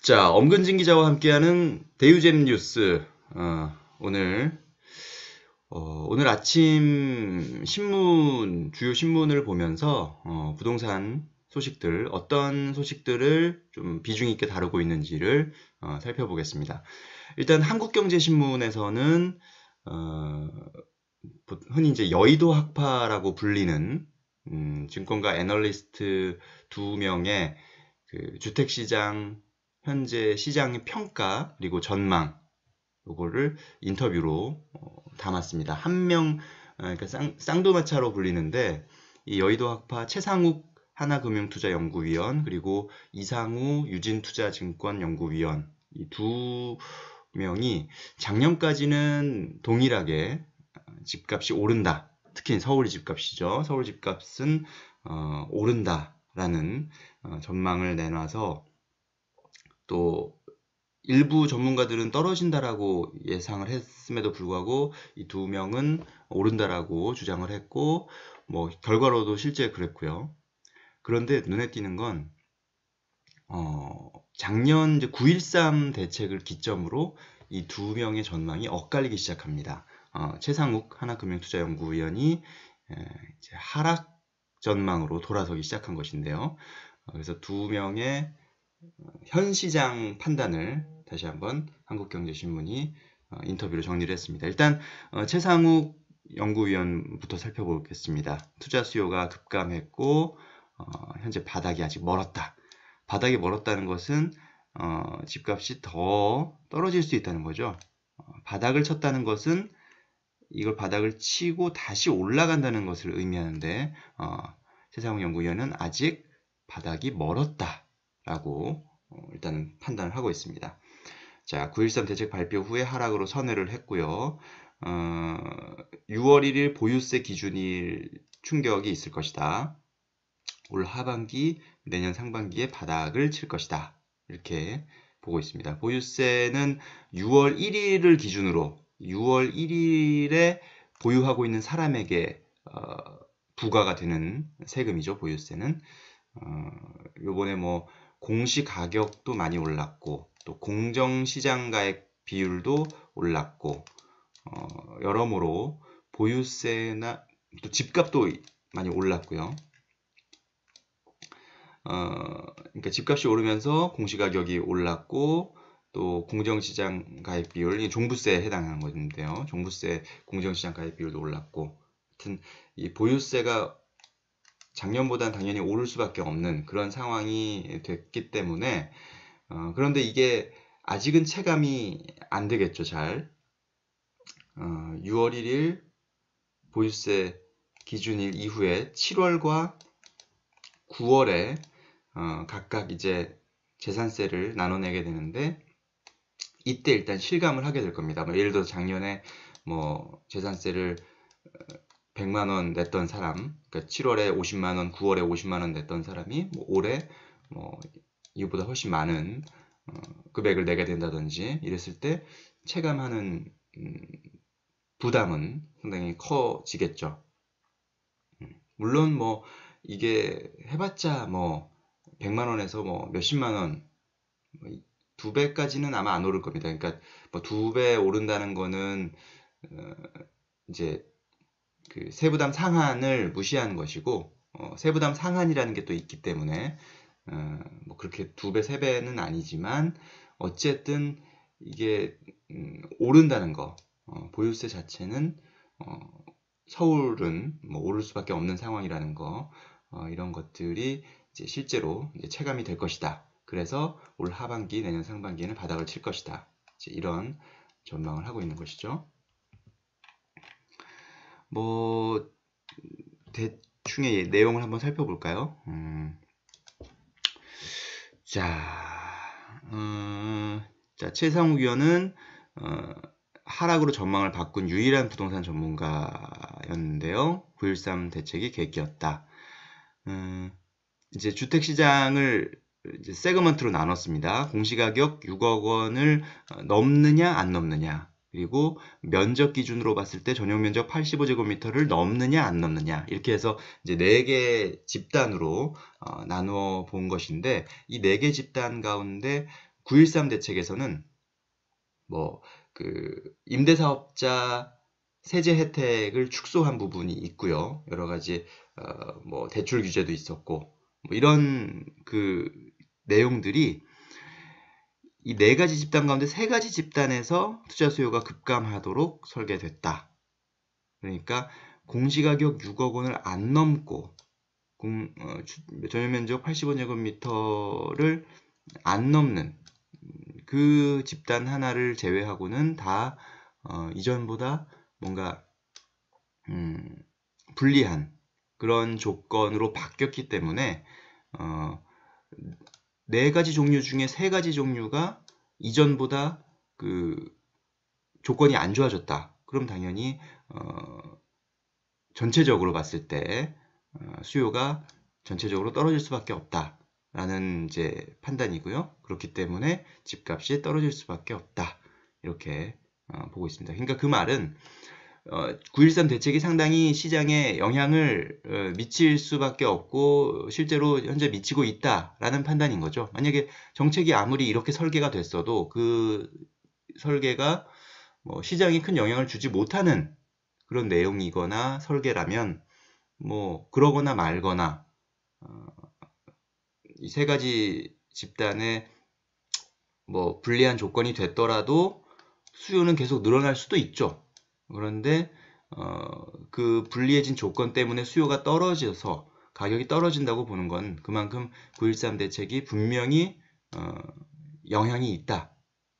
자, 엄근진 기자와 함께하는 대유잼 뉴스. 오늘 아침 주요 신문을 보면서 부동산 소식들, 어떤 소식들을 좀 비중 있게 다루고 있는지를 살펴보겠습니다. 일단 한국경제신문에서는 흔히 이제 여의도 학파라고 불리는 증권가 애널리스트 2명의 그 주택시장 현재 시장의 평가 그리고 전망 요거를 인터뷰로 담았습니다. 그러니까 쌍두마차로 불리는데 이 여의도 학파 최상욱 하나금융투자연구위원 그리고 이상우 유진투자증권연구위원 이 두 명이 작년까지는 동일하게 집값이 오른다. 특히 서울 집값이죠. 서울 집값은 오른다라는 전망을 내놔서 또 일부 전문가들은 떨어진다라고 예상을 했음에도 불구하고 이 두 명은 오른다라고 주장을 했고 뭐 결과로도 실제 그랬고요. 그런데 눈에 띄는 건 작년 이제 9.13 대책을 기점으로 이 두 명의 전망이 엇갈리기 시작합니다. 최상욱 하나금융투자연구위원이 이제 하락 전망으로 돌아서기 시작한 것인데요. 그래서 두 명의 현 시장 판단을 다시 한번 한국경제신문이 인터뷰로 정리를 했습니다. 일단 최상욱 연구위원부터 살펴보겠습니다. 투자 수요가 급감했고 현재 바닥이 아직 멀었다. 바닥이 멀었다는 것은 집값이 더 떨어질 수 있다는 거죠. 바닥을 쳤다는 것은 이걸 바닥을 치고 다시 올라간다는 것을 의미하는데 최상욱 연구위원은 아직 바닥이 멀었다라고 일단 판단을 하고 있습니다. 자, 9.13 대책 발표 후에 하락으로 선회를 했고요. 6월 1일 보유세 기준일 충격이 있을 것이다. 올 하반기, 내년 상반기에 바닥을 칠 것이다. 이렇게 보고 있습니다. 보유세는 6월 1일을 기준으로 6월 1일에 보유하고 있는 사람에게 부과가 되는 세금이죠. 보유세는. 요번에 뭐 공시가격도 많이 올랐고 또 공정시장가액 비율도 올랐고 여러모로 보유세나 또 집값도 많이 올랐고요. 그러니까 집값이 오르면서 공시가격이 올랐고 또 공정시장 가액 비율, 이 종부세에 해당하는 건데요. 종부세, 공정시장 가액 비율도 올랐고, 하여튼 이 보유세가 작년보다는 당연히 오를 수밖에 없는 그런 상황이 됐기 때문에 그런데 이게 아직은 체감이 안 되겠죠, 잘. 6월 1일 보유세 기준일 이후에 7월과 9월에 각각 이제 재산세를 나눠내게 되는데 이때 일단 실감을 하게 될 겁니다. 뭐 예를 들어서 작년에 뭐 재산세를 100만 원 냈던 사람, 그러니까 7월에 50만 원, 9월에 50만 원 냈던 사람이 뭐 올해 뭐 이보다 훨씬 많은 금액을 내게 된다든지 이랬을 때 체감하는 부담은 상당히 커지겠죠. 물론 뭐 이게 해봤자 뭐 100만 원에서 뭐 몇십만 원, 두 배까지는 아마 안 오를 겁니다. 그러니까 뭐 2배 오른다는 거는 이제 그 세부담 상한을 무시하는 것이고 세부담 상한이라는 게 또 있기 때문에 뭐 그렇게 2배, 3배는 아니지만 어쨌든 이게 오른다는 거 보유세 자체는 서울은 뭐 오를 수밖에 없는 상황이라는 거 이런 것들이 이제 실제로 이제 체감이 될 것이다. 그래서 올 하반기, 내년 상반기에는 바닥을 칠 것이다. 이제 이런 전망을 하고 있는 것이죠. 뭐 대충의 내용을 한번 살펴볼까요? 자, 최상욱 위원은 하락으로 전망을 바꾼 유일한 부동산 전문가였는데요. 9.13 대책이 계기였다. 이제 주택시장을 이제 세그먼트로 나눴습니다. 공시가격 6억 원을 넘느냐 안 넘느냐, 그리고 면적 기준으로 봤을 때 전용 면적 85제곱미터를 넘느냐 안 넘느냐, 이렇게 해서 이제 4개 집단으로 나누어 본 것인데 이 4개 집단 가운데 9.13 대책에서는 뭐 그 임대사업자 세제 혜택을 축소한 부분이 있고요. 여러 가지 뭐 대출 규제도 있었고 뭐 이런 그 내용들이 이 네 가지 집단 가운데 세 가지 집단에서 투자 수요가 급감하도록 설계됐다. 그러니까 공시가격 6억 원을 안 넘고 전용면적 80원제곱미터를 안 넘는 그 집단 하나를 제외하고는 다 이전보다 뭔가 불리한 그런 조건으로 바뀌었기 때문에 네 가지 종류 중에 세 가지 종류가 이전보다 그 조건이 안 좋아졌다. 그럼 당연히 전체적으로 봤을 때 수요가 전체적으로 떨어질 수밖에 없다. 라는 이제 판단이고요. 그렇기 때문에 집값이 떨어질 수밖에 없다. 이렇게 보고 있습니다. 그러니까 그 말은 9.13 대책이 상당히 시장에 영향을 미칠 수밖에 없고 실제로 현재 미치고 있다라는 판단인 거죠. 만약에 정책이 아무리 이렇게 설계가 됐어도 그 설계가 뭐 시장에 큰 영향을 주지 못하는 그런 내용이거나 설계라면 뭐 그러거나 말거나 이 세 가지 집단에 뭐 불리한 조건이 됐더라도 수요는 계속 늘어날 수도 있죠. 그런데 그 불리해진 조건 때문에 수요가 떨어져서 가격이 떨어진다고 보는 건 그만큼 9.13 대책이 분명히 영향이 있다.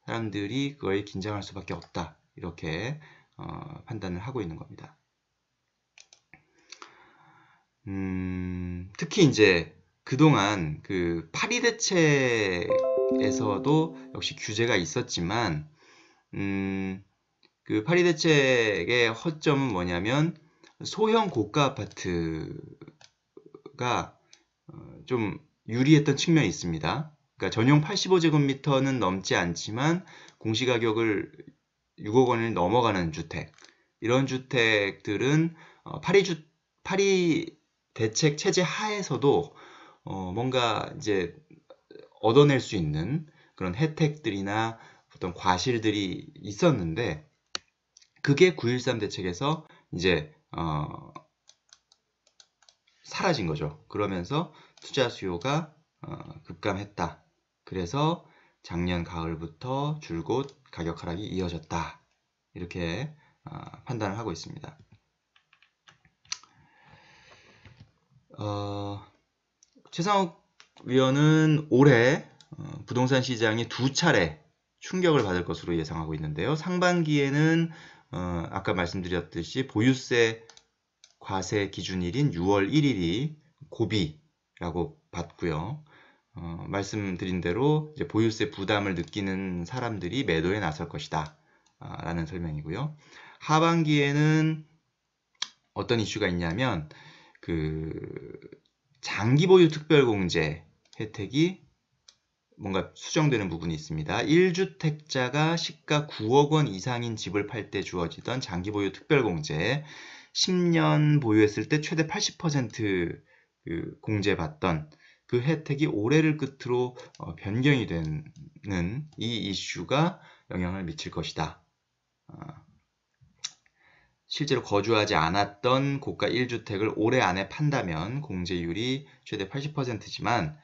사람들이 그거에 긴장할 수밖에 없다. 이렇게 판단을 하고 있는 겁니다. 특히 이제 그동안 그 파리 대책에서도 역시 규제가 있었지만 그 파리 대책의 허점은 뭐냐면 소형 고가 아파트가 좀 유리했던 측면이 있습니다. 그러니까 전용 85제곱미터는 넘지 않지만 공시가격을 6억 원을 넘어가는 주택 이런 주택들은 파리 대책 체제 하에서도 뭔가 이제 얻어낼 수 있는 그런 혜택들이나 어떤 과실들이 있었는데 그게 9.13 대책에서 이제 사라진 거죠. 그러면서 투자 수요가 급감했다. 그래서 작년 가을부터 줄곧 가격 하락이 이어졌다. 이렇게 판단을 하고 있습니다. 최상욱 위원은 올해 부동산 시장이 두 차례 충격을 받을 것으로 예상하고 있는데요. 상반기에는 아까 말씀드렸듯이 보유세 과세 기준일인 6월 1일이 고비라고 봤고요. 말씀드린 대로 이제 보유세 부담을 느끼는 사람들이 매도에 나설 것이다. 라는 설명이고요. 하반기에는 어떤 이슈가 있냐면 그 장기 보유 특별공제 혜택이 뭔가 수정되는 부분이 있습니다. 1주택자가 시가 9억 원 이상인 집을 팔 때 주어지던 장기 보유 특별공제 10년 보유했을 때 최대 80% 그 공제받던 그 혜택이 올해를 끝으로 변경이 되는 이 이슈가 영향을 미칠 것이다. 실제로 거주하지 않았던 고가 1주택을 올해 안에 판다면 공제율이 최대 80%지만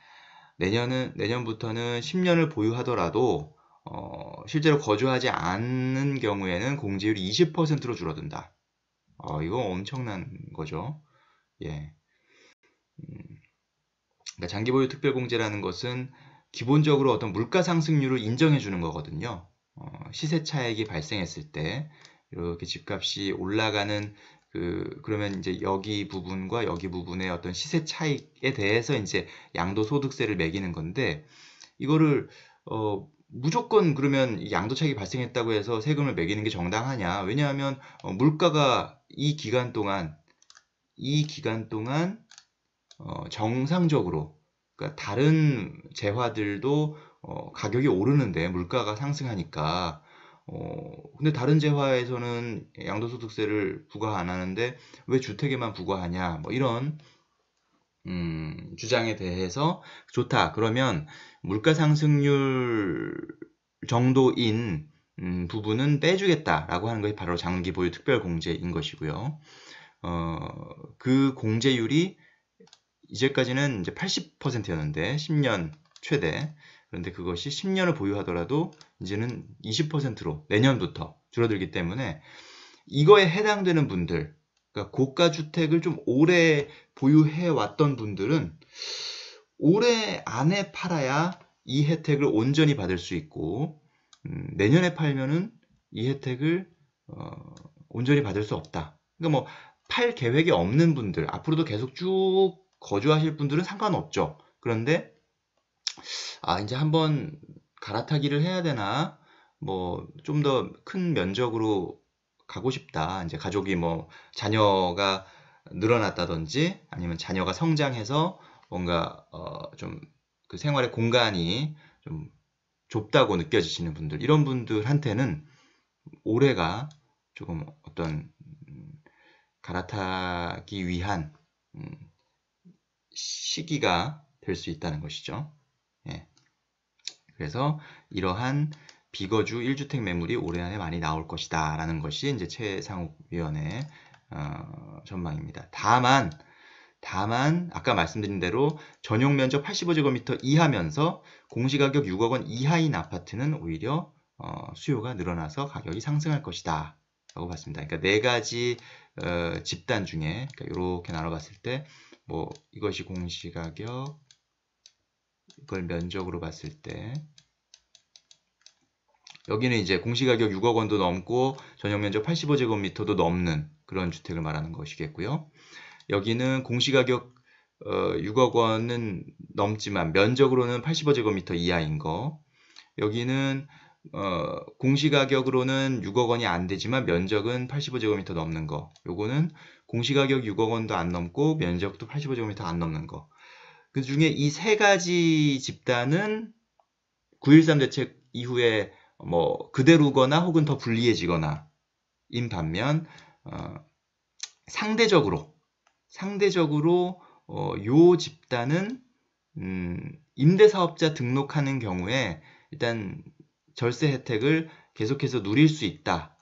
내년부터는 10년을 보유하더라도 실제로 거주하지 않는 경우에는 공제율이 20%로 줄어든다. 이거 엄청난 거죠. 예. 그러니까 장기 보유 특별공제라는 것은 기본적으로 어떤 물가 상승률을 인정해 주는 거거든요. 시세 차익이 발생했을 때 이렇게 집값이 올라가는 그러면 이제 여기 부분과 여기 부분의 어떤 시세 차익에 대해서 이제 양도소득세를 매기는 건데 이거를 무조건 그러면 양도 차익이 발생했다고 해서 세금을 매기는 게 정당하냐? 왜냐하면 물가가 이 기간 동안 정상적으로 그러니까 다른 재화들도 가격이 오르는데 물가가 상승하니까 근데 다른 재화에서는 양도소득세를 부과 안 하는데 왜 주택에만 부과하냐 뭐 이런 주장에 대해서 좋다. 그러면 물가 상승률 정도인 부분은 빼주겠다라고 하는 것이 바로 장기 보유 특별 공제인 것이고요. 그 공제율이 이제까지는 이제 80%였는데 10년 최대. 그런데 그것이 10년을 보유하더라도 이제는 20%로 내년부터 줄어들기 때문에 이거에 해당되는 분들, 그러니까 고가 주택을 좀 오래 보유해 왔던 분들은 올해 안에 팔아야 이 혜택을 온전히 받을 수 있고 내년에 팔면은 이 혜택을 온전히 받을 수 없다. 그러니까 뭐 팔 계획이 없는 분들, 앞으로도 계속 쭉 거주하실 분들은 상관없죠. 그런데 이제 한번 갈아타기를 해야 되나? 뭐 좀 더 큰 면적으로 가고 싶다. 이제 가족이 뭐 자녀가 늘어났다든지 아니면 자녀가 성장해서 뭔가 좀 그 생활의 공간이 좀 좁다고 느껴지시는 분들, 이런 분들한테는 올해가 조금 어떤 갈아타기 위한 시기가 될 수 있다는 것이죠. 예. 그래서 이러한 비거주 1주택 매물이 올해 안에 많이 나올 것이다 라는 것이 이제 최상욱 위원의 전망입니다. 다만 아까 말씀드린 대로 전용 면적 85제곱미터 이하면서 공시가격 6억 원 이하인 아파트는 오히려 수요가 늘어나서 가격이 상승할 것이다 라고 봤습니다. 그러니까 네 가지 집단 중에 그러니까 이렇게 나눠봤을 때 뭐 이것이 공시가격, 이걸 면적으로 봤을 때 여기는 이제 공시가격 6억 원도 넘고 전용 면적 85제곱미터도 넘는 그런 주택을 말하는 것이겠고요. 여기는 공시가격 6억 원은 넘지만 면적으로는 85제곱미터 이하인 거. 여기는 공시가격으로는 6억 원이 안 되지만 면적은 85제곱미터 넘는 거. 요거는 공시가격 6억 원도 안 넘고 면적도 85제곱미터 안 넘는 거. 그 중에 이 세 가지 집단은 9.13 대책 이후에 뭐 그대로거나 혹은 더 불리해지거나 인 반면 상대적으로 요 집단은 임대사업자 등록하는 경우에 일단 절세 혜택을 계속해서 누릴 수 있다.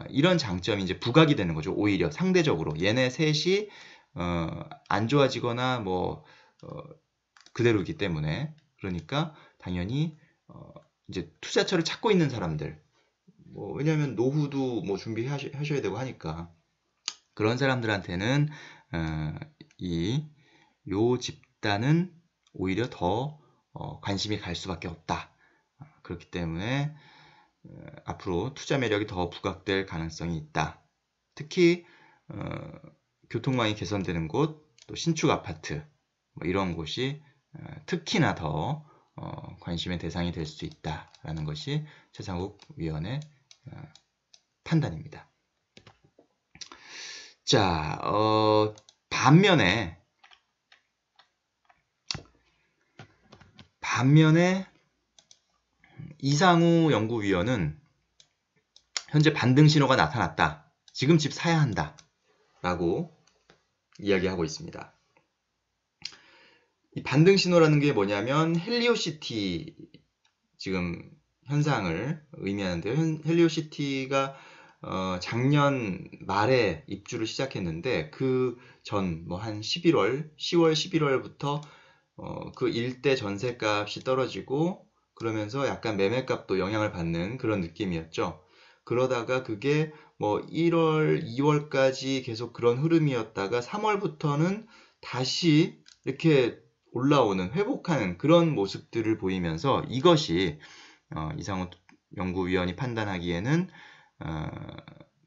이런 장점이 이제 부각이 되는 거죠. 오히려 상대적으로 얘네 셋이 안 좋아지거나 뭐 그대로이기 때문에, 그러니까 당연히 이제 투자처를 찾고 있는 사람들, 뭐 왜냐하면 노후도 뭐 준비하셔야 되고 하니까 그런 사람들한테는 요 집단은 오히려 더 관심이 갈 수밖에 없다. 그렇기 때문에 앞으로 투자 매력이 더 부각될 가능성이 있다. 특히 교통망이 개선되는 곳, 또 신축 아파트 뭐 이런 곳이 특히나 더 관심의 대상이 될 수 있다라는 것이 최상욱 위원의 판단입니다. 자, 반면에 이상우 연구위원은 현재 반등 신호가 나타났다. 지금 집 사야 한다. 라고 이야기하고 있습니다. 이 반등 신호라는 게 뭐냐면 헬리오시티 지금 현상을 의미하는데요. 헬리오시티가 작년 말에 입주를 시작했는데 그 전 뭐 한 10월, 11월부터 그 일대 전세값이 떨어지고 그러면서 약간 매매값도 영향을 받는 그런 느낌이었죠. 그러다가 그게 뭐 1월, 2월까지 계속 그런 흐름이었다가 3월부터는 다시 이렇게 올라오는, 회복하는 그런 모습들을 보이면서 이것이 이상우 연구위원이 판단하기에는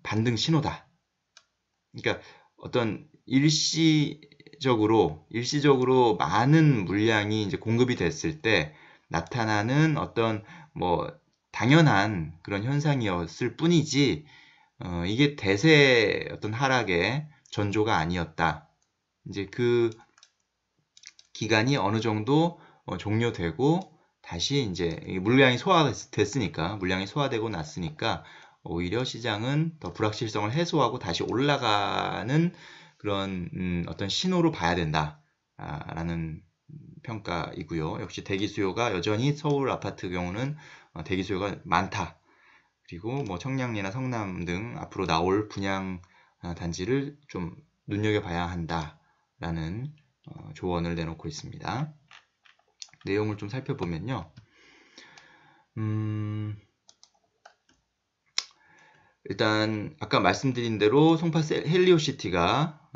반등 신호다. 그러니까 어떤 일시적으로 많은 물량이 이제 공급이 됐을 때 나타나는 어떤 뭐 당연한 그런 현상이었을 뿐이지 이게 대세 어떤 하락의 전조가 아니었다. 이제 그 기간이 어느 정도 종료되고 다시 이제 물량이 소화되고 났으니까 오히려 시장은 더 불확실성을 해소하고 다시 올라가는 그런 어떤 신호로 봐야 된다. 라는 평가이고요. 역시 대기 수요가 여전히 서울 아파트 경우는 대기 수요가 많다. 그리고 뭐 청량리나 성남 등 앞으로 나올 분양 단지를 좀 눈여겨봐야 한다라는 조언을 내놓고 있습니다. 내용을 좀 살펴보면요. 일단 아까 말씀드린 대로 송파 헬리오시티가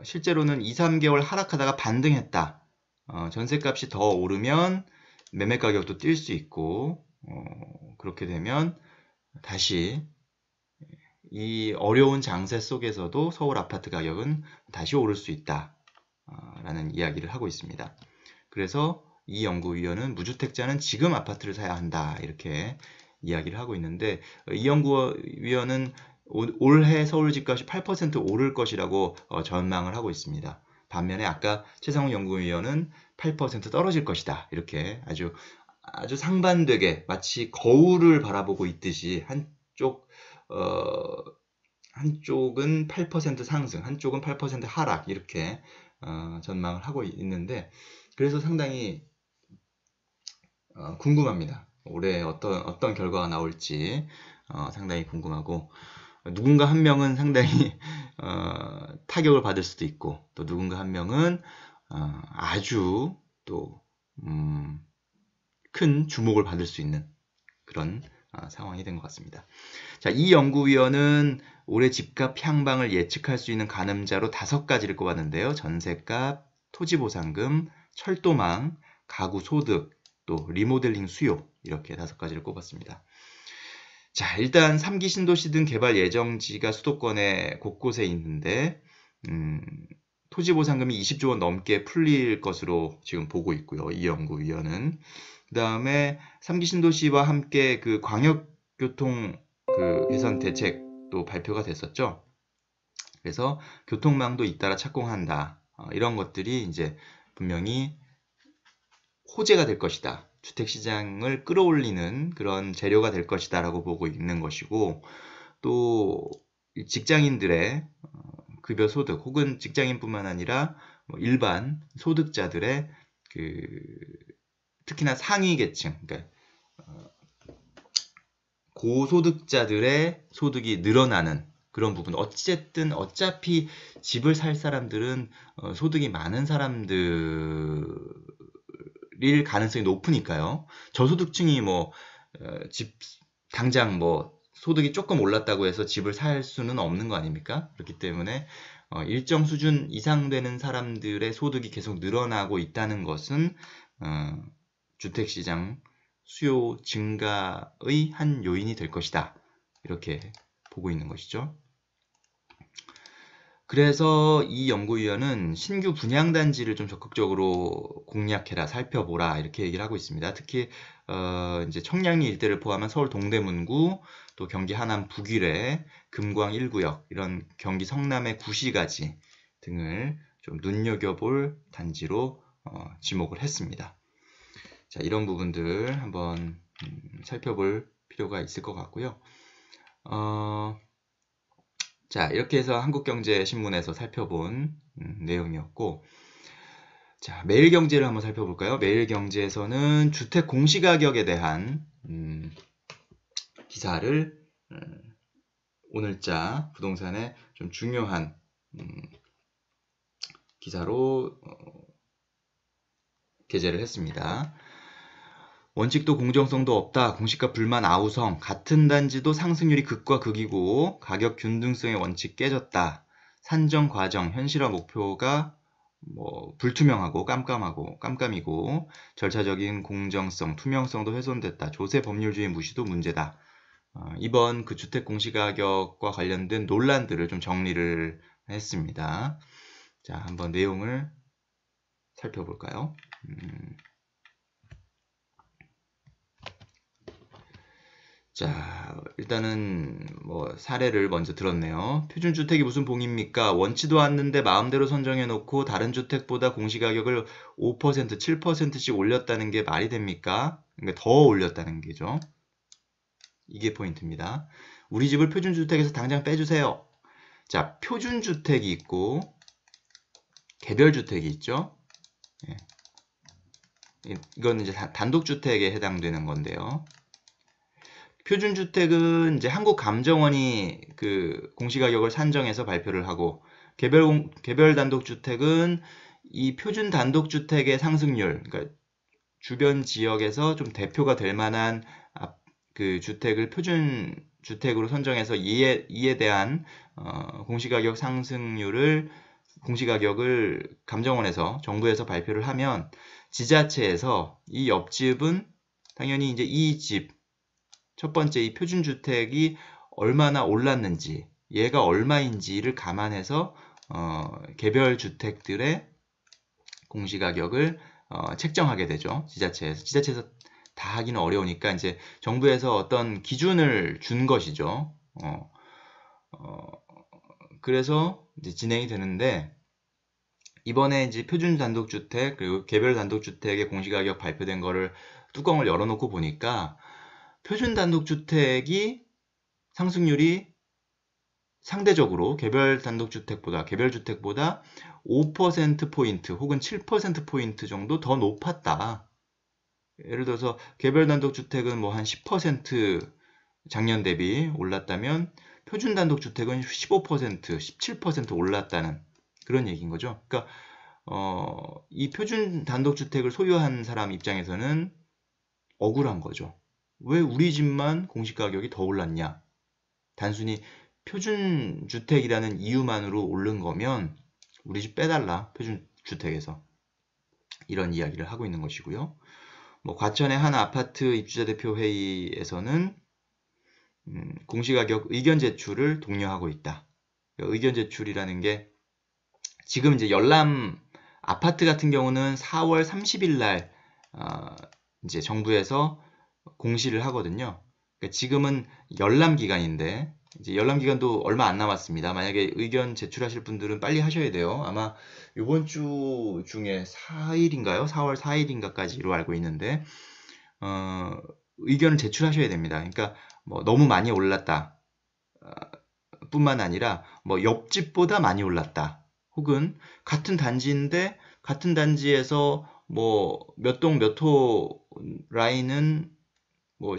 실제로는 2-3개월 하락하다가 반등했다. 전세값이 더 오르면 매매 가격도 뛸 수 있고 그렇게 되면 다시 이 어려운 장세 속에서도 서울 아파트 가격은 다시 오를 수 있다 라는 이야기를 하고 있습니다. 그래서 이 연구위원은 무주택자는 지금 아파트를 사야 한다 이렇게 이야기를 하고 있는데, 이 연구위원은 올해 서울 집값이 8% 오를 것이라고 전망을 하고 있습니다. 반면에 아까 최상훈 연구위원은 8% 떨어질 것이다 이렇게 아주 상반되게 마치 거울을 바라보고 있듯이 한쪽은 8% 상승, 한쪽은 8% 하락 이렇게 전망을 하고 있는데, 그래서 상당히 궁금합니다. 올해 어떤 결과가 나올지 상당히 궁금하고, 누군가 한 명은 상당히 타격을 받을 수도 있고, 또 누군가 한 명은 아주 또 큰 주목을 받을 수 있는 그런 상황이 된 것 같습니다. 자, 이 연구위원은 올해 집값 향방을 예측할 수 있는 가늠자로 5가지를 꼽았는데요. 전세값, 토지보상금, 철도망, 가구 소득, 또 리모델링 수요 이렇게 5가지를 꼽았습니다. 자, 일단 3기 신도시 등 개발 예정지가 수도권에 곳곳에 있는데 토지보상금이 20조 원 넘게 풀릴 것으로 지금 보고 있고요. 이 연구위원은. 그 다음에 3기 신도시와 함께 그 광역교통 개선 대책도 발표가 됐었죠. 그래서 교통망도 잇따라 착공한다. 이런 것들이 이제 분명히 호재가 될 것이다. 주택시장을 끌어올리는 그런 재료가 될 것이다 라고 보고 있는 것이고, 또 직장인들의 급여 소득 혹은 직장인뿐만 아니라 일반 소득자들의 특히나 상위 계층, 그러니까 고소득자들의 소득이 늘어나는 그런 부분. 어차피 집을 살 사람들은 소득이 많은 사람들일 가능성이 높으니까요. 저소득층이 당장 소득이 조금 올랐다고 해서 집을 살 수는 없는 거 아닙니까? 그렇기 때문에 일정 수준 이상 되는 사람들의 소득이 계속 늘어나고 있다는 것은 주택시장 수요 증가의 한 요인이 될 것이다. 이렇게 보고 있는 것이죠. 그래서 이 연구위원은 신규 분양단지를 좀 적극적으로 공략해라, 살펴보라 이렇게 얘기를 하고 있습니다. 특히 이제 청량리 일대를 포함한 서울 동대문구, 또 경기 하남 북위례, 금광 1구역, 이런 경기 성남의 구시가지 등을 좀 눈여겨볼 단지로 지목을 했습니다. 자, 이런 부분들 한번 살펴볼 필요가 있을 것 같고요. 자, 이렇게 해서 한국경제신문에서 살펴본 내용이었고, 자, 매일경제를 한번 살펴볼까요? 매일경제에서는 주택 공시가격에 대한 기사를 오늘자 부동산의 좀 중요한 기사로 게재를 했습니다. 원칙도 공정성도 없다. 공시가 불만 아우성. 같은 단지도 상승률이 극과 극이고 가격 균등성의 원칙 깨졌다. 산정 과정, 현실화 목표가 불투명하고 깜깜이고 절차적인 공정성, 투명성도 훼손됐다. 조세 법률주의 무시도 문제다. 이번 그 주택 공시가격과 관련된 논란들을 좀 정리를 했습니다. 자, 한번 내용을 살펴볼까요? 자, 일단은 사례를 먼저 들었네요. 표준주택이 무슨 봉입니까? 원치도 않는데 마음대로 선정해놓고 다른 주택보다 공시가격을 5%, 7%씩 올렸다는 게 말이 됩니까? 그러니까 더 올렸다는 게죠. 이게 포인트입니다. 우리 집을 표준주택에서 당장 빼주세요. 자, 표준주택이 있고 개별주택이 있죠. 예. 이건 이제 단독주택에 해당되는 건데요. 표준주택은 이제 한국감정원이 그 공시가격을 산정해서 발표를 하고, 개별 단독주택은 이 표준 단독주택의 상승률, 그러니까 주변 지역에서 좀 대표가 될 만한 그 주택을 표준 주택으로 선정해서 이에 대한 공시가격 상승률을 공시가격을 감정원에서 정부에서 발표를 하면 지자체에서 이 옆집은 당연히 이제 이 집 첫 번째 이 표준주택이 얼마나 올랐는지 얘가 얼마인지를 감안해서 개별 주택들의 공시가격을 책정하게 되죠. 지자체에서 다 하기는 어려우니까 이제 정부에서 어떤 기준을 준 것이죠. 그래서 이제 진행이 되는데, 이번에 이제 표준 단독주택 그리고 개별 단독주택의 공시가격 발표된 거를 뚜껑을 열어놓고 보니까 표준 단독주택이 상승률이 상대적으로 개별 주택보다 5%포인트 혹은 7%포인트 정도 더 높았다. 예를 들어서 개별 단독주택은 뭐 한 10% 작년 대비 올랐다면 표준 단독주택은 15%, 17% 올랐다는 그런 얘기인 거죠. 그러니까 이 표준 단독주택을 소유한 사람 입장에서는 억울한 거죠. 왜 우리 집만 공시가격이 더 올랐냐? 단순히 표준주택이라는 이유만으로 오른 거면 우리 집 빼달라, 표준주택에서. 이런 이야기를 하고 있는 것이고요. 뭐 과천의 한 아파트 입주자 대표 회의에서는 공시가격 의견 제출을 독려하고 있다. 의견 제출이라는 게 지금 이제 열람 아파트 같은 경우는 4월 30일 날 이제 정부에서 공시를 하거든요. 그러니까 지금은 열람 기간인데 이제 열람 기간도 얼마 안 남았습니다. 만약에 의견 제출하실 분들은 빨리 하셔야 돼요. 아마 이번 주 중에 4일인가요? 4월 4일인가까지로 알고 있는데 의견을 제출하셔야 됩니다. 그러니까 뭐 너무 많이 올랐다 뿐만 아니라 뭐 옆집보다 많이 올랐다, 혹은 같은 단지인데 같은 단지에서 뭐 몇 동 몇 호 라인은 뭐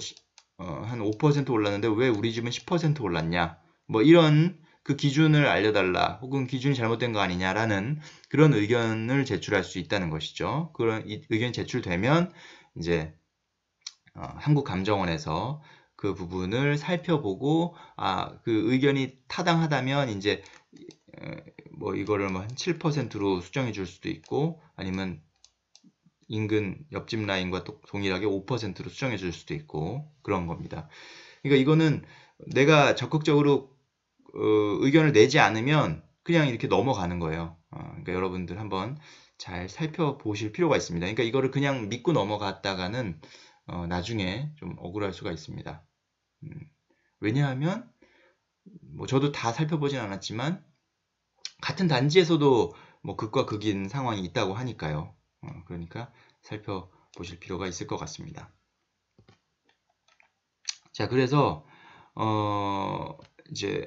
한 5% 올랐는데 왜 우리 집은 10% 올랐냐, 뭐 이런 그 기준을 알려달라, 혹은 기준이 잘못된 거 아니냐라는 그런 의견을 제출할 수 있다는 것이죠. 그런 의견이 제출되면 이제 한국감정원에서 그 부분을 살펴보고 그 의견이 타당하다면 이제 뭐 이거를 뭐 한 7%로 수정해 줄 수도 있고, 아니면 인근 옆집 라인과 동일하게 5%로 수정해 줄 수도 있고 그런 겁니다. 그러니까 이거는 내가 적극적으로 의견을 내지 않으면 그냥 이렇게 넘어가는 거예요. 그러니까 여러분들 한번 잘 살펴보실 필요가 있습니다. 그러니까 이거를 그냥 믿고 넘어갔다가는 나중에 좀 억울할 수가 있습니다. 왜냐하면 뭐 저도 다 살펴보진 않았지만 같은 단지에서도 뭐 극과 극인 상황이 있다고 하니까요. 그러니까 살펴보실 필요가 있을 것 같습니다. 자, 그래서 이제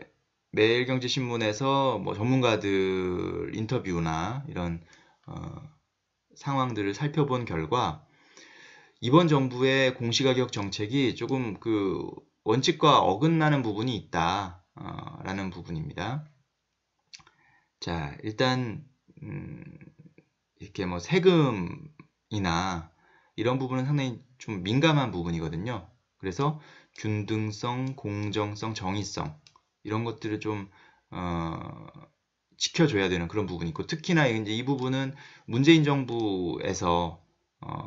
매일경제신문에서 뭐 전문가들 인터뷰나 이런 상황들을 살펴본 결과 이번 정부의 공시가격 정책이 조금 그 원칙과 어긋나는 부분이 있다 라는 부분입니다. 자, 일단 이렇게 뭐 세금이나 이런 부분은 상당히 좀 민감한 부분이거든요. 그래서 균등성, 공정성, 정의성 이런 것들을 좀 지켜줘야 되는 그런 부분이 있고, 특히나 이제 이 부분은 문재인 정부에서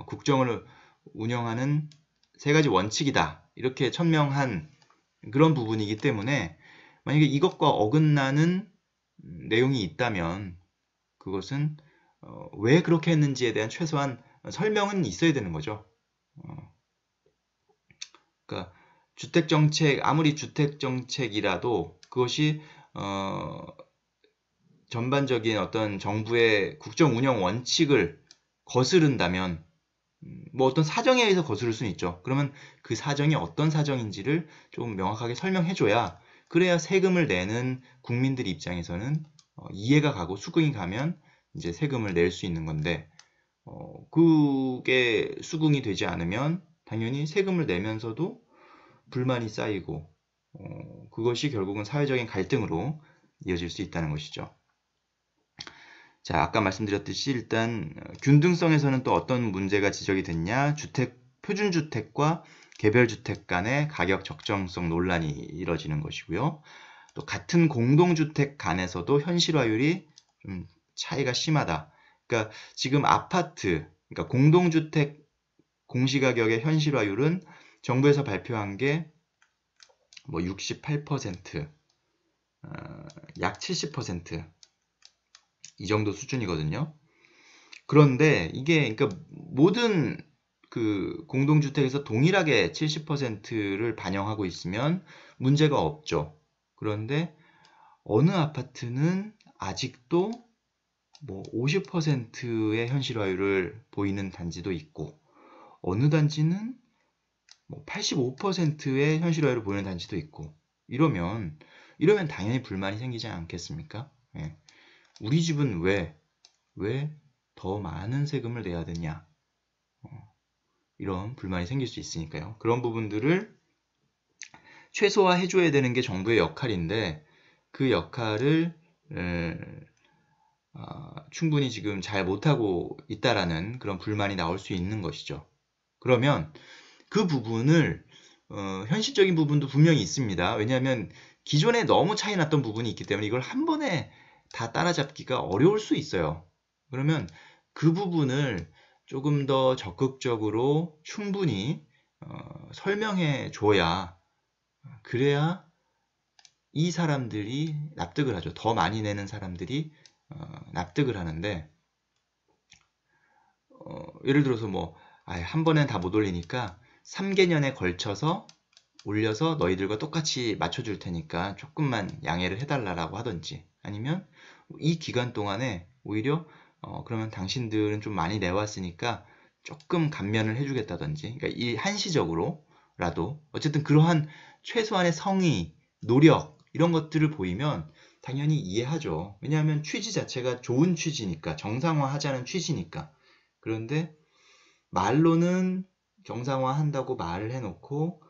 국정을 운영하는 세 가지 원칙이다 이렇게 천명한 그런 부분이기 때문에 만약에 이것과 어긋나는 내용이 있다면 그것은 왜 그렇게 했는지에 대한 최소한 설명은 있어야 되는 거죠. 그러니까 주택정책, 아무리 주택정책이라도 그것이 전반적인 어떤 정부의 국정 운영 원칙을 거스른다면 뭐 어떤 사정에 의해서 거스를 수는 있죠. 그러면 그 사정이 어떤 사정인지를 좀 명확하게 설명해줘야, 그래야 세금을 내는 국민들 입장에서는 이해가 가고 수긍이 가면 이제 세금을 낼 수 있는 건데 그게 수긍이 되지 않으면 당연히 세금을 내면서도 불만이 쌓이고 그것이 결국은 사회적인 갈등으로 이어질 수 있다는 것이죠. 자, 아까 말씀드렸듯이 일단 균등성에서는 또 어떤 문제가 지적이 됐냐? 표준주택과 개별주택 간의 가격 적정성 논란이 이뤄지는 것이고요. 또 같은 공동주택 간에서도 현실화율이 좀 차이가 심하다. 그러니까 지금 아파트, 그러니까 공동주택 공시가격의 현실화율은 정부에서 발표한 게 뭐 68%, 약 70%, 이 정도 수준이거든요. 그런데 이게 그러니까 모든 그 공동주택에서 동일하게 70%를 반영하고 있으면 문제가 없죠. 그런데 어느 아파트는 아직도 뭐 50%의 현실화율을 보이는 단지도 있고 어느 단지는 뭐 85%의 현실화율을 보이는 단지도 있고 이러면 당연히 불만이 생기지 않겠습니까? 예. 우리 집은 왜 더 많은 세금을 내야 되냐? 이런 불만이 생길 수 있으니까요. 그런 부분들을 최소화해줘야 되는 게 정부의 역할인데 그 역할을 충분히 지금 잘 못하고 있다라는 그런 불만이 나올 수 있는 것이죠. 그러면 그 부분을 현실적인 부분도 분명히 있습니다. 왜냐하면 기존에 너무 차이 났던 부분이 있기 때문에 이걸 한 번에 다 따라잡기가 어려울 수 있어요. 그러면 그 부분을 조금 더 적극적으로 충분히 설명해 줘야 그래야 이 사람들이 납득을 하죠. 더 많이 내는 사람들이 납득을 하는데 예를 들어서 뭐 한 번엔 다 못 올리니까 3개년에 걸쳐서 올려서 너희들과 똑같이 맞춰줄 테니까 조금만 양해를 해달라고 하든지 아니면 이 기간 동안에 오히려 그러면 당신들은 좀 많이 내왔으니까 조금 감면을 해주겠다든지 그러니까 이 한시적으로라도 어쨌든 그러한 최소한의 성의, 노력 이런 것들을 보이면 당연히 이해하죠. 왜냐하면 취지 자체가 좋은 취지니까 정상화하자는 취지니까. 그런데 말로는 정상화한다고 말을 해놓고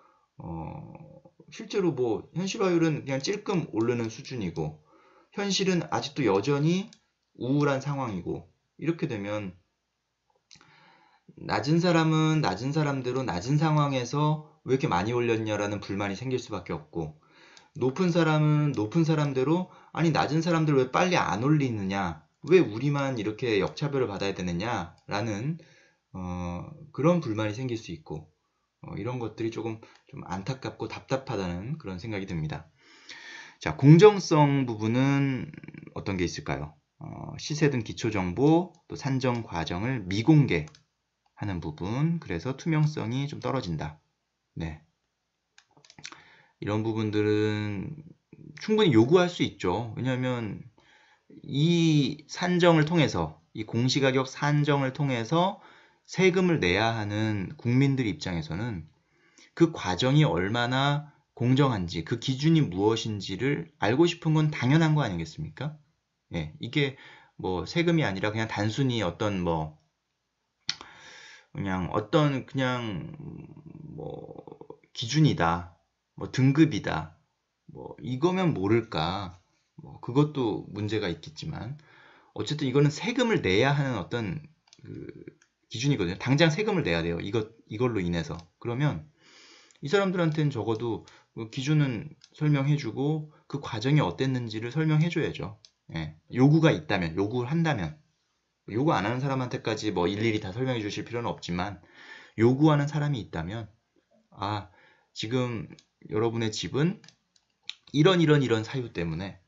실제로 뭐 현실화율은 그냥 찔끔 오르는 수준이고 현실은 아직도 여전히 우울한 상황이고 이렇게 되면 낮은 사람은 낮은 사람대로 낮은 상황에서 왜 이렇게 많이 올렸냐라는 불만이 생길 수밖에 없고 높은 사람은 높은 사람대로 아니 낮은 사람들 왜 빨리 안 올리느냐 왜 우리만 이렇게 역차별을 받아야 되느냐라는 그런 불만이 생길 수 있고 이런 것들이 조금 좀 안타깝고 답답하다는 그런 생각이 듭니다. 자, 공정성 부분은 어떤 게 있을까요? 시세 등 기초정보, 또 산정 과정을 미공개하는 부분, 그래서 투명성이 좀 떨어진다. 네. 이런 부분들은 충분히 요구할 수 있죠. 왜냐하면 이 산정을 통해서, 이 공시가격 산정을 통해서 세금을 내야 하는 국민들 입장에서는 그 과정이 얼마나 공정한지, 그 기준이 무엇인지를 알고 싶은 건 당연한 거 아니겠습니까? 예, 이게 뭐 세금이 아니라 그냥 단순히 어떤 뭐 그냥 뭐 기준이다, 뭐 등급이다, 뭐 이거면 모를까, 뭐 그것도 문제가 있겠지만 어쨌든 이거는 세금을 내야 하는 어떤 그 기준이거든요. 당장 세금을 내야 돼요. 이걸로 인해서. 그러면 이 사람들한테는 적어도 기준은 설명해주고 그 과정이 어땠는지를 설명해줘야죠. 예. 요구가 있다면, 요구를 한다면, 요구 안 하는 사람한테까지 뭐 일일이 다 설명해 주실 필요는 없지만 요구하는 사람이 있다면 지금 여러분의 집은 이런 사유 때문에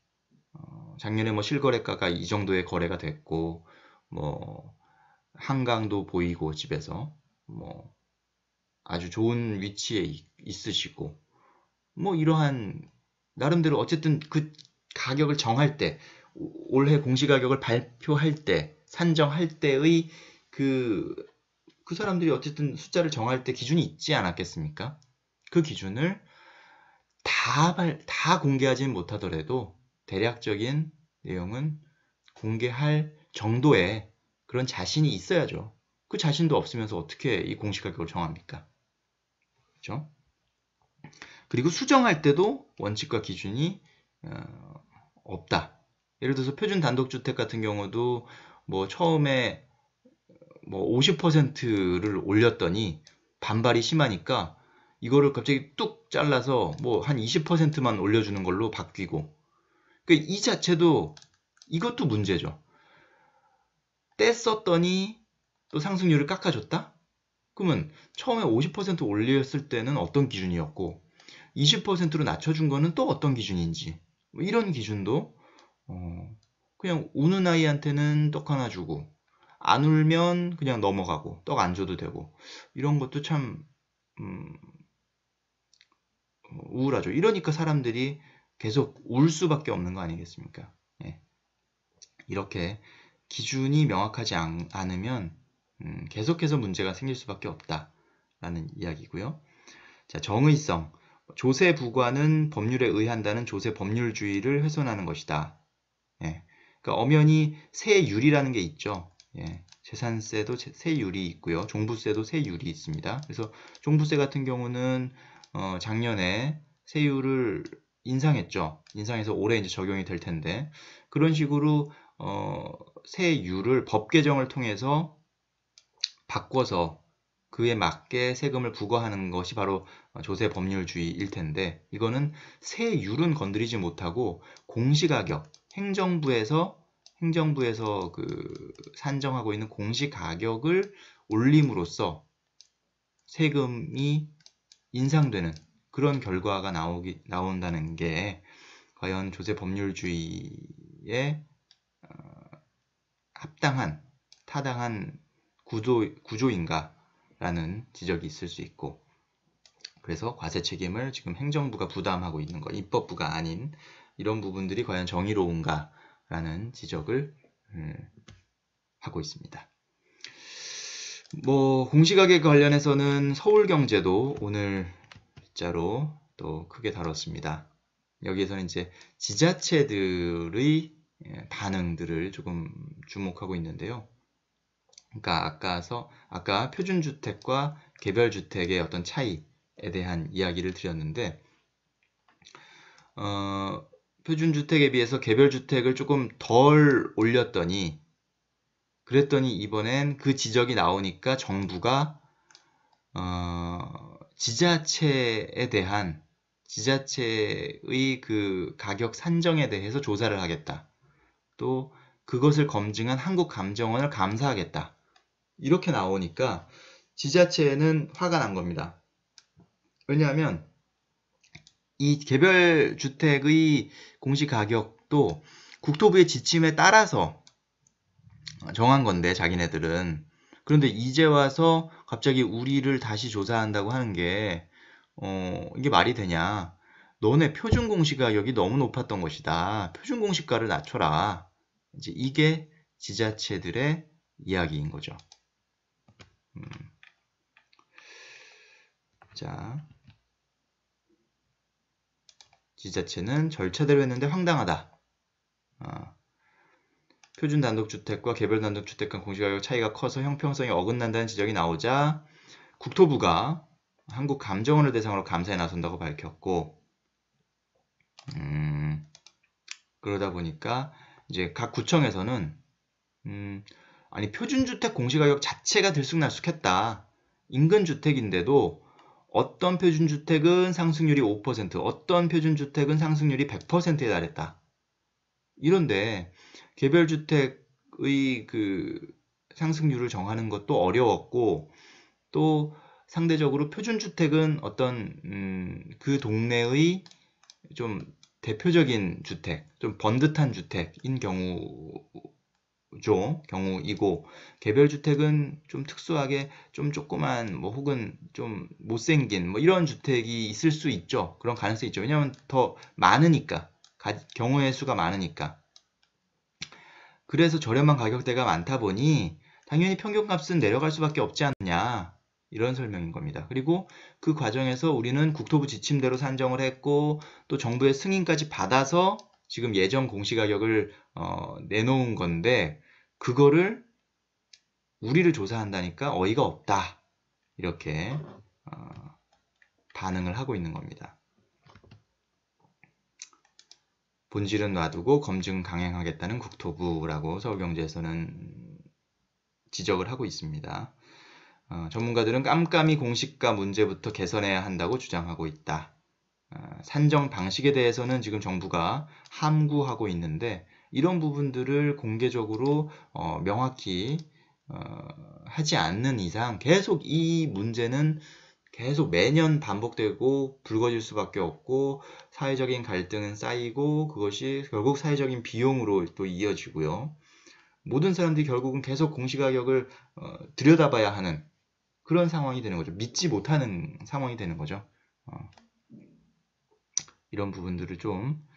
작년에 뭐 실거래가가 이 정도의 거래가 됐고 뭐 한강도 보이고 집에서 뭐 아주 좋은 위치에 있으시고 뭐 이러한 나름대로 어쨌든 그 가격을 정할 때 올해 공시가격을 발표할 때 산정할 때의 그 사람들이 어쨌든 숫자를 정할 때 기준이 있지 않았겠습니까? 그 기준을 다 공개하지는 못하더라도 대략적인 내용은 공개할 정도의 그런 자신이 있어야죠. 그 자신도 없으면서 어떻게 이 공시가격을 정합니까? 그렇죠? 그리고 수정할 때도 원칙과 기준이 없다. 예를 들어서 표준 단독주택 같은 경우도 뭐 처음에 뭐 50%를 올렸더니 반발이 심하니까 이거를 갑자기 뚝 잘라서 뭐 한 20%만 올려주는 걸로 바뀌고, 그러니까 이 자체도 이것도 문제죠. 떼썼더니 또 상승률을 깎아줬다? 그러면 처음에 50% 올렸을 때는 어떤 기준이었고 20%로 낮춰준 거는 또 어떤 기준인지, 뭐 이런 기준도 그냥 우는 아이한테는 떡 하나 주고 안 울면 그냥 넘어가고 떡 안 줘도 되고, 이런 것도 참 우울하죠. 이러니까 사람들이 계속 울 수밖에 없는 거 아니겠습니까? 예. 이렇게 기준이 명확하지 않으면 계속해서 문제가 생길 수밖에 없다라는 이야기고요. 자, 정의성. 조세 부과는 법률에 의한다는 조세 법률주의를 훼손하는 것이다. 예. 그러니까 엄연히 세율이라는 게 있죠. 예. 재산세도 세율이 있고요. 종부세도 세율이 있습니다. 그래서 종부세 같은 경우는 작년에 세율을 인상했죠. 인상해서 올해 이제 적용이 될 텐데, 그런 식으로 세율을 법 개정을 통해서 바꿔서 그에 맞게 세금을 부과하는 것이 바로 조세 법률주의일 텐데, 이거는 세율은 건드리지 못하고 공시가격, 행정부에서 그 산정하고 있는 공시가격을 올림으로써 세금이 인상되는 그런 결과가 나온다는 게 과연 조세 법률주의에 합당한, 타당한 구조인가라는 지적이 있을 수 있고, 그래서 과세 책임을 지금 행정부가 부담하고 있는 것, 입법부가 아닌 이런 부분들이 과연 정의로운가라는 지적을 하고 있습니다. 뭐 공시가격 관련해서는 서울경제도 오늘 빗자로 또 크게 다뤘습니다. 여기에서는 이제 지자체들의 반응들을 조금 주목하고 있는데요. 그러니까 아까 표준주택과 개별주택의 어떤 차이에 대한 이야기를 드렸는데, 표준주택에 비해서 개별주택을 조금 덜 올렸더니, 그랬더니 이번엔 그 지적이 나오니까 정부가 지자체에 대한 지자체의 그 가격 산정에 대해서 조사를 하겠다. 또 그것을 검증한 한국감정원을 감사하겠다. 이렇게 나오니까 지자체는 화가 난 겁니다. 왜냐하면 이 개별주택의 공시가격도 국토부의 지침에 따라서 정한 건데 자기네들은, 그런데 이제 와서 갑자기 우리를 다시 조사한다고 하는 게 이게 말이 되냐. 너네 표준공시가격이 너무 높았던 것이다. 표준공시가를 낮춰라. 이제 이게 지자체들의 이야기인 거죠. 자, 지자체는 절차대로 했는데 황당하다. 표준 단독주택과 개별 단독주택 간 공시가격 차이가 커서 형평성이 어긋난다는 지적이 나오자 국토부가 한국감정원을 대상으로 감사에 나선다고 밝혔고, 그러다 보니까 이제 각 구청에서는 아니 표준주택 공시가격 자체가 들쑥날쑥했다. 인근주택인데도 어떤 표준주택은 상승률이 5%, 어떤 표준주택은 상승률이 100%에 달했다. 이런데 개별주택의 그 상승률을 정하는 것도 어려웠고, 또 상대적으로 표준주택은 어떤 그 동네의 좀 대표적인 주택, 좀 번듯한 주택인 경우이고, 개별주택은 좀 특수하게 좀 조그만 뭐 혹은 좀 못생긴 뭐 이런 주택이 있을 수 있죠. 그런 가능성이 있죠. 왜냐하면 더 많으니까, 경우의 수가 많으니까. 그래서 저렴한 가격대가 많다 보니 당연히 평균값은 내려갈 수밖에 없지 않느냐, 이런 설명인 겁니다. 그리고 그 과정에서 우리는 국토부 지침대로 산정을 했고 또 정부의 승인까지 받아서 지금 예정 공시가격을 내놓은 건데, 그거를 우리를 조사한다니까 어이가 없다. 이렇게 반응을 하고 있는 겁니다. 본질은 놔두고 검증 강행하겠다는 국토부라고 서울경제에서는 지적을 하고 있습니다. 전문가들은 깜깜이 공시가 문제부터 개선해야 한다고 주장하고 있다. 산정 방식에 대해서는 지금 정부가 함구하고 있는데 이런 부분들을 공개적으로 명확히 하지 않는 이상 계속 이 문제는 계속 매년 반복되고 불거질 수밖에 없고 사회적인 갈등은 쌓이고 그것이 결국 사회적인 비용으로 또 이어지고요. 모든 사람들이 결국은 계속 공시가격을 들여다봐야 하는 그런 상황이 되는 거죠. 믿지 못하는 상황이 되는 거죠. 이런 부분들을 좀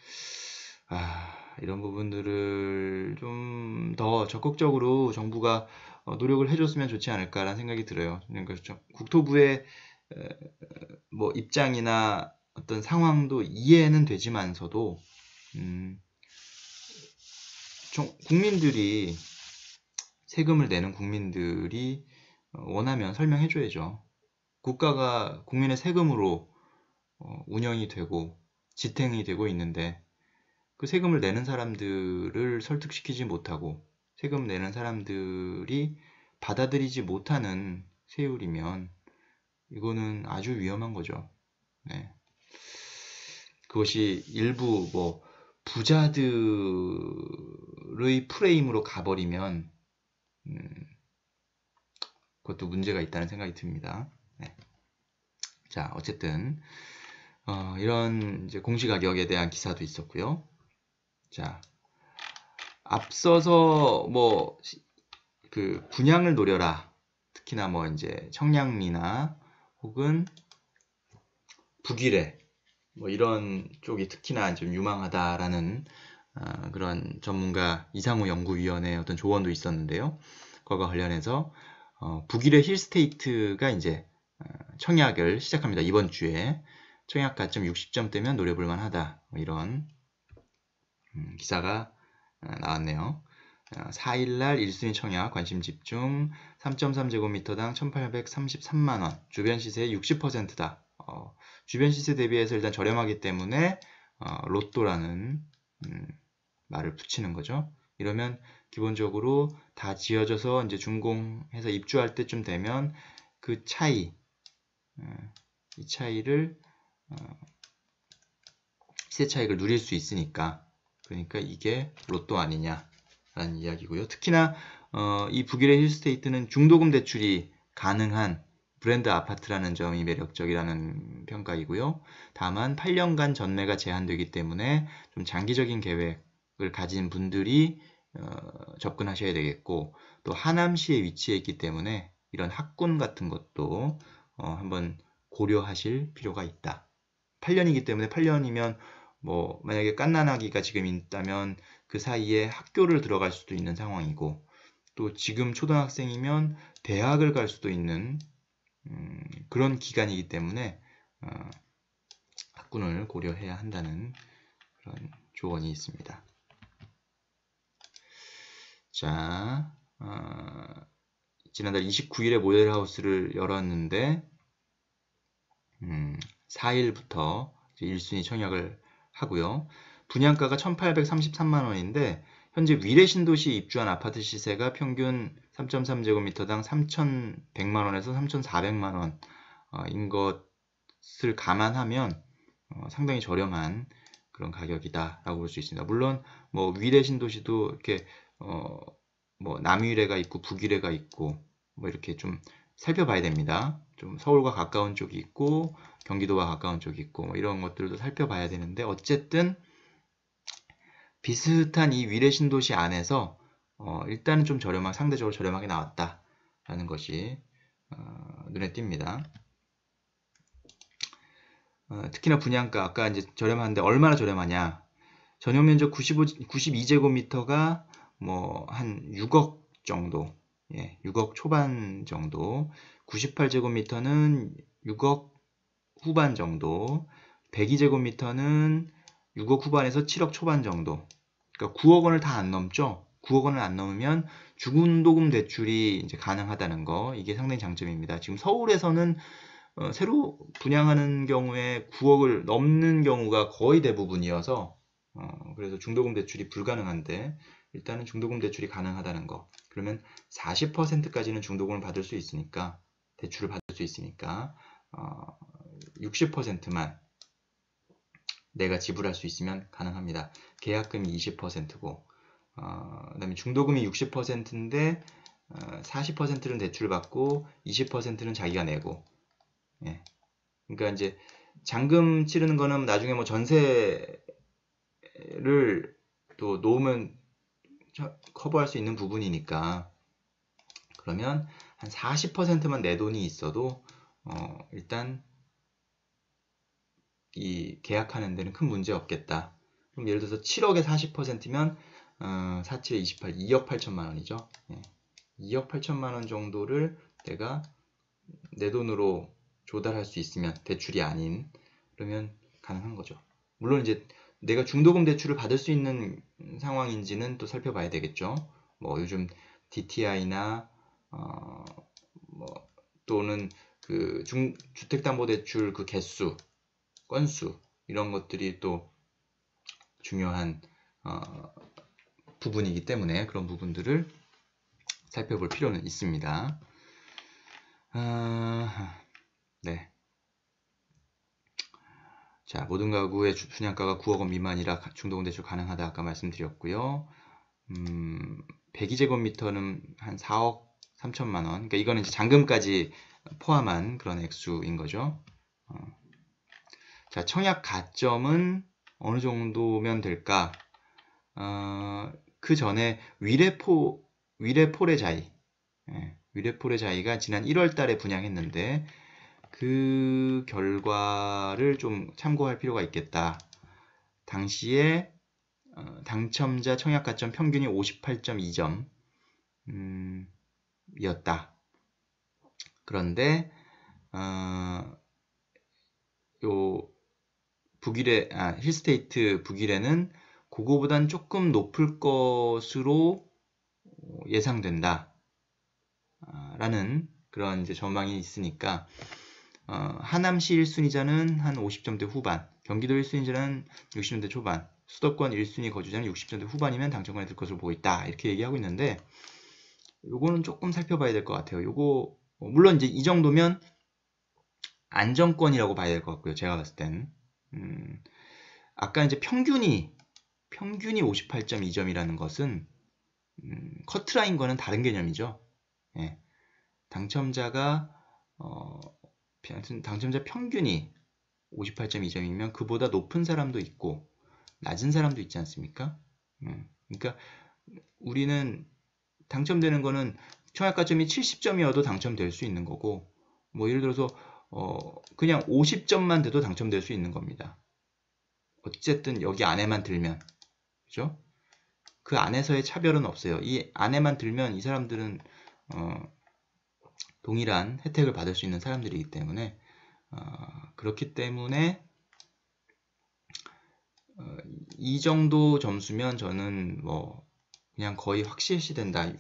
더 적극적으로 정부가 노력을 해줬으면 좋지 않을까라는 생각이 들어요. 그러니까 국토부의 뭐 입장이나 어떤 상황도 이해는 되지만서도 국민들이 세금을 내는 국민들이 원하면 설명해줘야죠. 국가가 국민의 세금으로 운영이 되고 지탱이 되고 있는데 그 세금을 내는 사람들을 설득시키지 못하고 세금 내는 사람들이 받아들이지 못하는 세율이면 이거는 아주 위험한 거죠. 네. 그것이 일부 뭐 부자들의 프레임으로 가버리면 그것도 문제가 있다는 생각이 듭니다. 네. 자, 어쨌든 이런 이제 공시가격에 대한 기사도 있었고요. 자, 앞서서 뭐 그 분양을 노려라. 특히나 뭐 이제 청량리나 혹은 북일해 뭐 이런 쪽이 특히나 좀 유망하다라는 그런 전문가 이상호 연구위원회의 어떤 조언도 있었는데요. 그거와 관련해서 북일해 힐스테이트가 이제 청약을 시작합니다. 이번 주에 청약 가점 60점대면 노려볼 만하다. 뭐 이런 기사가 나왔네요. 4일날 1순위 청약 관심 집중 3.3제곱미터당 1833만원 주변 시세의 60%다. 주변 시세 대비해서 일단 저렴하기 때문에 로또라는 말을 붙이는 거죠. 이러면 기본적으로 다 지어져서 이제 준공해서 입주할 때쯤 되면 그 차이, 이 차이를 시세 차익을 누릴 수 있으니까 그러니까 이게 로또 아니냐라는 이야기고요. 특히나 이 북일해 힐스테이트는 중도금 대출이 가능한 브랜드 아파트라는 점이 매력적이라는 평가이고요. 다만 8년간 전매가 제한되기 때문에 좀 장기적인 계획을 가진 분들이 접근하셔야 되겠고 또 하남시에 위치해 있기 때문에 이런 학군 같은 것도 한번 고려하실 필요가 있다. 8년이기 때문에 8년이면 뭐 만약에 갓난아기가 지금 있다면 그 사이에 학교를 들어갈 수도 있는 상황이고 또 지금 초등학생이면 대학을 갈 수도 있는 그런 기간이기 때문에 학군을 고려해야 한다는 그런 조언이 있습니다. 자, 지난달 29일에 모델하우스를 열었는데 4일부터 1순위 청약을 하고요. 분양가가 1,833만원인데 현재 위례 신도시 입주한 아파트 시세가 평균 3.3제곱미터당 3,100만원에서 3,400만원 인 것을 감안하면 상당히 저렴한 그런 가격이다 라고 볼 수 있습니다. 물론 뭐 위례 신도시도 이렇게 뭐 남위례가 있고 북위례가 있고 뭐 이렇게 좀 살펴봐야 됩니다. 좀 서울과 가까운 쪽이 있고 경기도와 가까운 쪽이 있고 뭐 이런 것들도 살펴봐야 되는데 어쨌든 비슷한 이 위례 신도시 안에서 일단은 좀 상대적으로 저렴하게 나왔다라는 것이 눈에 띕니다. 특히나 분양가 아까 이제 저렴한데 얼마나 저렴하냐? 전용 면적 92제곱미터가 뭐 한 6억 정도, 6억 초반 정도, 98제곱미터는 6억 후반 정도, 102제곱미터는 6억 후반에서 7억 초반 정도. 그러니까 9억 원을 다 안 넘죠. 9억 원을 안 넘으면 중도금 대출이 이제 가능하다는 거, 이게 상당히 장점입니다. 지금 서울에서는 새로 분양하는 경우에 9억을 넘는 경우가 거의 대부분이어서 그래서 중도금 대출이 불가능한데 일단은 중도금 대출이 가능하다는 거. 그러면 40%까지는 중도금을 받을 수 있으니까, 대출을 받을 수 있으니까 60%만 내가 지불할 수 있으면 가능합니다. 계약금이 20%고 그다음에 중도금이 60%인데 40%는 대출 받고 20%는 자기가 내고. 예. 그러니까 이제 잔금 치르는 거는 나중에 뭐 전세를 또 놓으면 커버할 수 있는 부분이니까, 그러면 한 40%만 내 돈이 있어도 일단 이 계약하는 데는 큰 문제 없겠다. 그럼 예를 들어서 7억에 40%면 47에 28, 2억 8천만 원이죠. 예. 2억 8천만 원 정도를 내가 내 돈으로 조달할 수 있으면, 대출이 아닌, 그러면 가능한 거죠. 물론 이제 내가 중도금 대출을 받을 수 있는 상황인지는 또 살펴봐야 되겠죠. 뭐 요즘 DTI나 뭐 또는 그 주택담보대출 그 개수, 건수, 이런 것들이 또 중요한 부분이기 때문에 그런 부분들을 살펴볼 필요는 있습니다. 네. 자, 모든 가구의 분양가가 9억 원 미만이라 중도금 대출 가능하다 아까 말씀드렸고요. 102제곱미터는 한 4억 3천만 원. 그러니까 이거는 이제 잔금까지 포함한 그런 액수인 거죠. 자, 청약 가점은 어느 정도면 될까? 그 전에 위례포레자이, 위례포레자이가 지난 1월 달에 분양했는데 그 결과를 좀 참고할 필요가 있겠다. 당시에 당첨자 청약 가점 평균이 58.2점 이었다. 그런데 요 힐스테이트 북일에는 그거보단 조금 높을 것으로 예상된다 라는 그런 이제 전망이 있으니까 하남시 1순위자는 한 50점대 후반, 경기도 1순위자는 60점대 초반, 수도권 1순위 거주자는 60점대 후반이면 당첨권에 들 것으로 보고 있다, 이렇게 얘기하고 있는데, 요거는 조금 살펴봐야 될 것 같아요. 요거 물론 이제 이 정도면 안정권이라고 봐야 될 것 같고요. 제가 봤을 땐 아까 이제 평균이 58.2점이라는 것은 커트라인과는 다른 개념이죠. 예. 당첨자 평균이 58.2점이면 그보다 높은 사람도 있고 낮은 사람도 있지 않습니까? 그러니까 우리는 당첨되는 거는 청약가점이 70점이어도 당첨될 수 있는 거고, 뭐 예를 들어서 그냥 50점만 돼도 당첨될 수 있는 겁니다. 어쨌든 여기 안에만 들면, 그죠? 그 안에서의 차별은 없어요. 이 안에만 들면 이 사람들은 동일한 혜택을 받을 수 있는 사람들이기 때문에 그렇기 때문에 이 정도 점수면 저는 뭐 그냥 거의 확실시된다,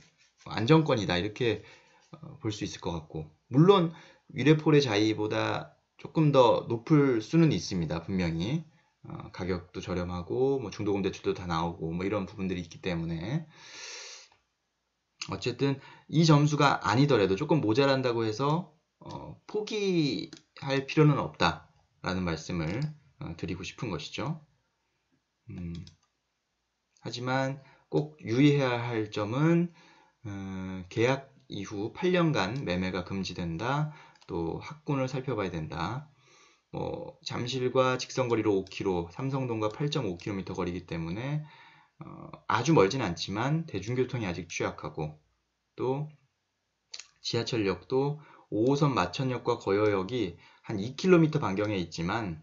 안정권이다, 이렇게 볼 수 있을 것 같고, 물론 위례포레자이보다 조금 더 높을 수는 있습니다. 분명히 가격도 저렴하고 뭐 중도금 대출도 다 나오고 뭐 이런 부분들이 있기 때문에, 어쨌든 이 점수가 아니더라도 조금 모자란다고 해서 포기할 필요는 없다라는 말씀을 드리고 싶은 것이죠. 하지만 꼭 유의해야 할 점은 계약 이후 8년간 매매가 금지된다. 또 학군을 살펴봐야 된다. 뭐 잠실과 직선거리로 5km, 삼성동과 8.5km 거리이기 때문에 아주 멀진 않지만 대중교통이 아직 취약하고, 또 지하철역도 5호선 마천역과 거여역이 한 2km 반경에 있지만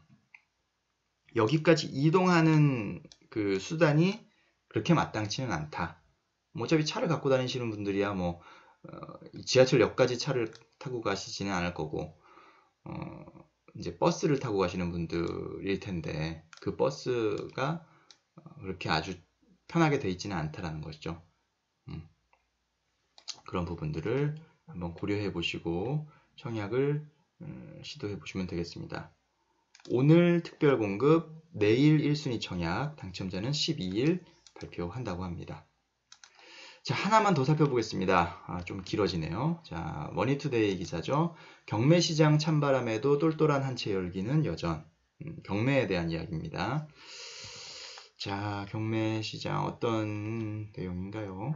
여기까지 이동하는 그 수단이 그렇게 마땅치는 않다. 뭐 어차피 차를 갖고 다니시는 분들이야 뭐 지하철역까지 차를 타고 가시지는 않을 거고 이제 버스를 타고 가시는 분들일 텐데, 그 버스가 그렇게 아주 편하게 돼 있지는 않다라는 것이죠. 그런 부분들을 한번 고려해 보시고 청약을 시도해 보시면 되겠습니다. 오늘 특별 공급, 내일 1순위 청약, 당첨자는 12일 발표한다고 합니다. 자, 하나만 더 살펴보겠습니다. 좀 길어지네요. 자, 머니투데이 기사죠. 경매시장 찬바람에도 똘똘한 한 채 열기는 여전. 경매에 대한 이야기입니다. 자, 경매시장 어떤 내용인가요?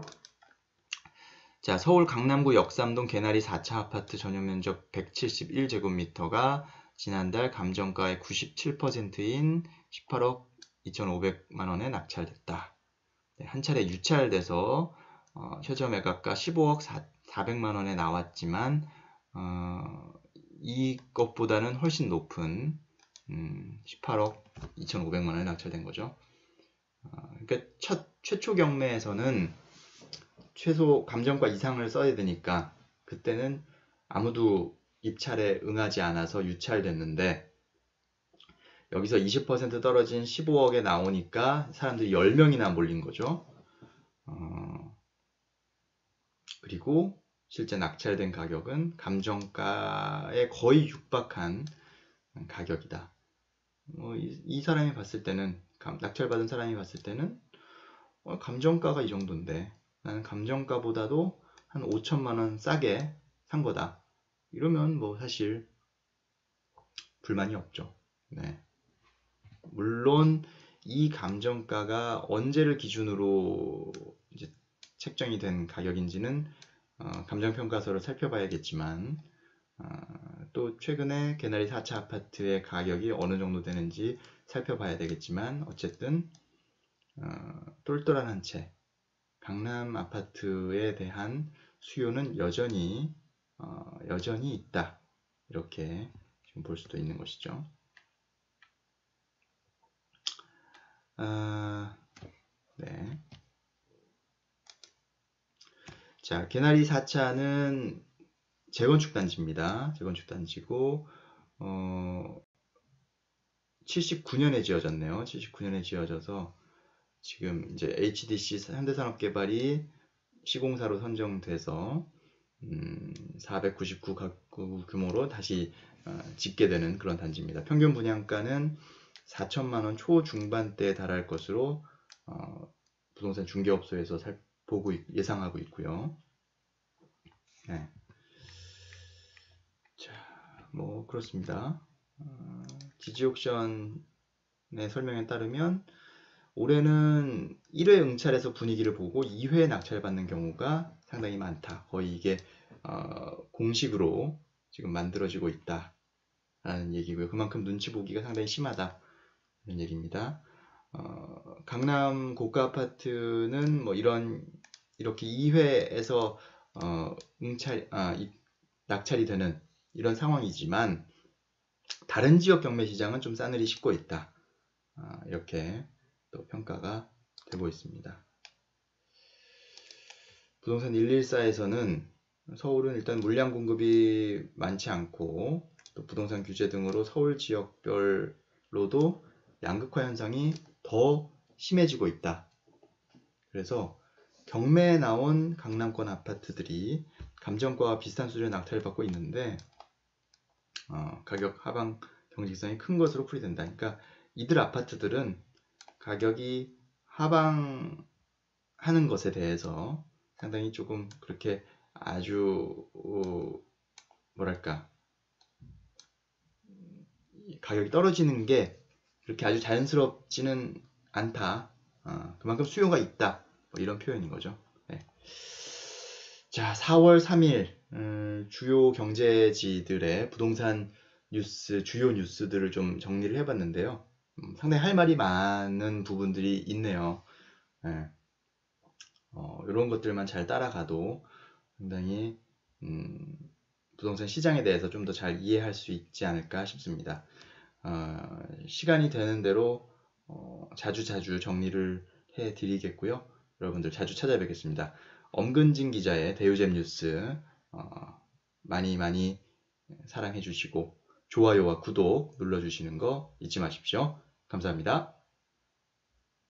자, 서울 강남구 역삼동 개나리 4차 아파트 전용면적 171제곱미터가 지난달 감정가의 97%인 18억 2,500만원에 낙찰됐다. 네, 한 차례 유찰돼서 최저 매각가 15억 400만원에 나왔지만 이것보다는 훨씬 높은 18억 2,500만원에 낙찰된 거죠. 그러니까 최초 경매에서는 최소 감정가 이상을 써야 되니까 그때는 아무도 입찰에 응하지 않아서 유찰됐는데 여기서 20% 떨어진 15억에 나오니까 사람들이 10명이나 몰린 거죠. 그리고 실제 낙찰된 가격은 감정가에 거의 육박한 가격이다. 이 사람이 봤을 때는, 낙찰받은 사람이 봤을 때는 감정가가 이 정도인데 나는 감정가보다도 한 5천만원 싸게 산 거다. 이러면 뭐 사실 불만이 없죠. 네. 물론 이 감정가가 언제를 기준으로 이제 책정이 된 가격인지는 감정평가서를 살펴봐야겠지만 또 최근에 개나리 4차 아파트의 가격이 어느 정도 되는지 살펴봐야 되겠지만 어쨌든 똘똘한 한 채 강남 아파트에 대한 수요는 여전히 있다. 이렇게 지금 볼 수도 있는 것이죠. 네. 자, 개나리 4차는 재건축 단지입니다. 재건축 단지고 79년에 지어졌네요. 79년에 지어져서 지금 이제 HDC 현대산업개발이 시공사로 선정돼서 499가구 규모로 다시 짓게 되는 그런 단지입니다. 평균 분양가는 4천만원 초중반대에 달할 것으로 부동산 중개업소에서 예상하고 있고요. 네. 자, 뭐 그렇습니다. 지지옥션의 설명에 따르면 올해는 1회 응찰에서 분위기를 보고 2회 낙찰받는 경우가 상당히 많다. 거의 이게 공식으로 지금 만들어지고 있다라는 얘기고요. 그만큼 눈치 보기가 상당히 심하다. 이런 얘기입니다. 강남 고가 아파트는 뭐 이렇게 2회에서 낙찰이 되는 이런 상황이지만 다른 지역 경매 시장은 좀 싸늘히 식고 있다. 이렇게 또 평가가 되고 있습니다. 부동산 114에서는 서울은 일단 물량 공급이 많지 않고 또 부동산 규제 등으로 서울 지역별로도 양극화 현상이 더 심해지고 있다. 그래서 경매에 나온 강남권 아파트들이 감정가와 비슷한 수준의 낙찰을 받고 있는데 가격 하방 경직성이 큰 것으로 풀이된다. 그러니까 이들 아파트들은 가격이 하방하는 것에 대해서 상당히 조금 그렇게 아주 뭐랄까 가격이 떨어지는 게 그렇게 아주 자연스럽지는 않다. 그만큼 수요가 있다. 뭐 이런 표현인 거죠. 네. 자, 4월 3일 주요 경제지들의 부동산 뉴스, 주요 뉴스들을 좀 정리를 해봤는데요. 상당히 할 말이 많은 부분들이 있네요. 네. 이런 것들만 잘 따라가도 상당히 부동산 시장에 대해서 좀 더 잘 이해할 수 있지 않을까 싶습니다. 시간이 되는 대로 자주 정리를 해드리겠고요. 여러분들 자주 찾아뵙겠습니다. 엄근진 기자의 대유잼 뉴스 많이 사랑해 주시고 좋아요와 구독 눌러주시는 거 잊지 마십시오. 감사합니다.